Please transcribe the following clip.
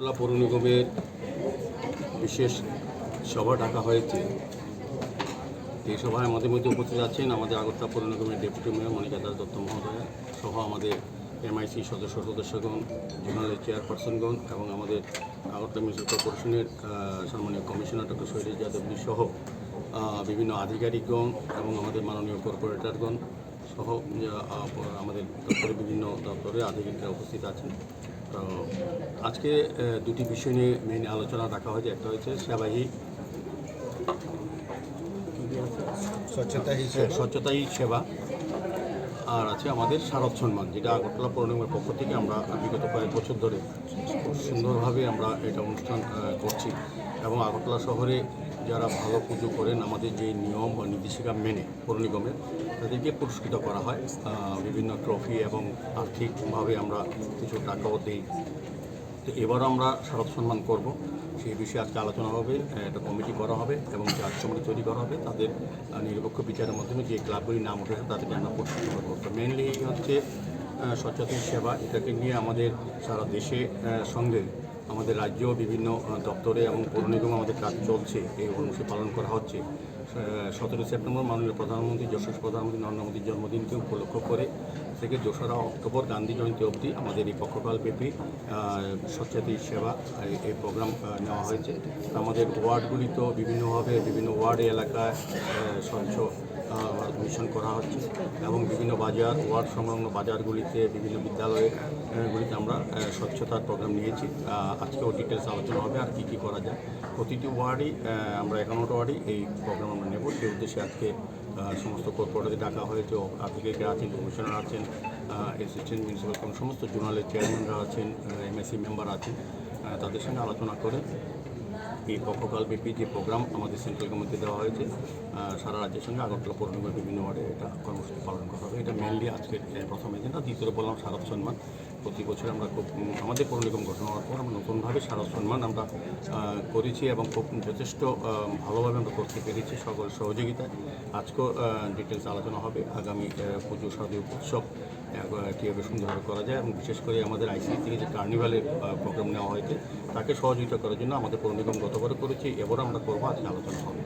আগরতলা পৌর নিগমের বিশেষ সভা ডাকা হয়েছে। এই সভায় আমাদের মধ্যে উপস্থিত আছেন আমাদের আগরতলা পৌর নিগমের ডেপুটি মেয়র মনিকা দাস দত্ত মহোদয়া সহ আমাদের এমআইসি সদস্যগণ, জোনাল চেয়ারপারসনগণ এবং আমাদের আগরতলা মিউনিসিপ্যাল কর্পোরেশনের সম্মানীয় কমিশনার ডক্টর শৈলেশ যাদবী সহ বিভিন্ন আধিকারিকগণ এবং আমাদের মাননীয় কর্পোরেটরগণ সহ আমাদের দপ্তরে বিভিন্ন দপ্তরে আধিকারিকরা উপস্থিত আছেন। তো আজকে দুটি বিষয় নিয়ে মেইন আলোচনা রাখা হয়েছে। একটা হচ্ছে সেবাহী স্বচ্ছতাই সেবা, আর আছে আমাদের শারদ সম্মান, যেটা আগরতলা পৌর নিগমের পক্ষ থেকে আমরা বিগত কয়েক বছর ধরে খুব সুন্দরভাবে আমরা এটা অনুষ্ঠান করছি এবং আগরতলা শহরে যারা ভালো পুজো করেন আমাদের যে নিয়ম বা নির্দেশিকা মেনে পৌর নিগমের তাদেরকে পুরস্কৃত করা হয় বিভিন্ন ট্রফি এবং আর্থিকভাবে আমরা কিছু টাকাও দিই। তো এবারও আমরা শারদ সম্মান করব, সেই বিষয়ে আজকে আলোচনা হবে, একটা কমিটি করা হবে এবং জাজ কমিটি তৈরি করা হবে। তাদের নিরপেক্ষ বিচারের মাধ্যমে যে ক্লাবগুলির নাম উঠেছে তাদেরকে আমরা পুরস্কৃত করবো। তো মেনলি হচ্ছে স্বচ্ছতা সেবা, এটাকে নিয়ে আমাদের সারা দেশে সঙ্গে আমাদের রাজ্য বিভিন্ন দপ্তরে এবং পৌর নিগমে আমাদের কাজ চলছে। এই অনুষ্ঠান পালন করা হচ্ছে 17 সেপ্টেম্বর মাননীয় প্রধানমন্ত্রী যশস্বী প্রধানমন্ত্রী নরেন্দ্র মোদীর জন্মদিনকে উপলক্ষ করে থেকে 2রা অক্টোবর গান্ধী জয়ন্তী অবধি আমাদের এই পক্ষকালব্যাপী স্বচ্ছতা সেবা এই প্রোগ্রাম নেওয়া হয়েছে। আমাদের ওয়ার্ডগুলিতেও বিভিন্নভাবে বিভিন্ন ওয়ার্ড এলাকায় স্বচ্ছ মিশন করা হচ্ছে এবং বিভিন্ন বাজার ওয়ার্ড সংলগ্ন বাজারগুলিতে বিভিন্ন বিদ্যালয়গুলিতে আমরা স্বচ্ছতার প্রোগ্রাম নিয়েছি। আজকেও ডিটেলস আলোচনা হবে আর কী করা যায়। প্রতিটি ওয়ার্ডই আমরা 11টা ওয়ার্ডই এই প্রোগ্রাম আমরা নেব। সেই উদ্দেশ্যে আজকে সমস্ত কর্পোরেটরদের ডাকা হয়েছে, আধিকারিকরা আছেন, কমিশনার আছেন, অ্যাসিস্ট্যান্ট মিউনিসিপ্যাল কমিশন, সমস্ত জোনালের চেয়ারম্যানরা আছেন, এমএসি মেম্বার আছেন, তাদের সঙ্গে আলোচনা করে এই পক্ষকালব্যাপী যে প্রোগ্রাম আমাদের সেন্ট্রাল গভর্নমেন্টকে দেওয়া হয়েছে সারা রাজ্যের সঙ্গে আগরতলা পৌর নিগমের বিভিন্ন ওয়ার্ডে এটা কর্মসূচি পালন করা হবে। এটা মেনলি আজকের প্রথম এজেন্ডা। দ্বিতীয় বললাম শারদ সম্মান। প্রতি বছর আমরা খুব আমাদের পৌর নিগম গঠন হওয়ার পর আমরা নতুনভাবে শারদ সম্মান আমরা করেছি এবং খুব যথেষ্ট ভালোভাবে আমরা করতে পেরেছি সকল সহযোগিতায়। আজকেও ডিটেলস আলোচনা হবে আগামী পুজো শারদীয় উৎসব কীভাবে সুন্দরভাবে করা যায় এবং বিশেষ করে আমাদের আইসিসি থেকে যে কার্নিভালের প্রোগ্রাম নেওয়া হয়েছে তাকে সহযোগিতা করার জন্য আমাদের পৌর নিগম গতবারও করেছি, এবারও আমরা করবো, আজকে আলোচনা হবে।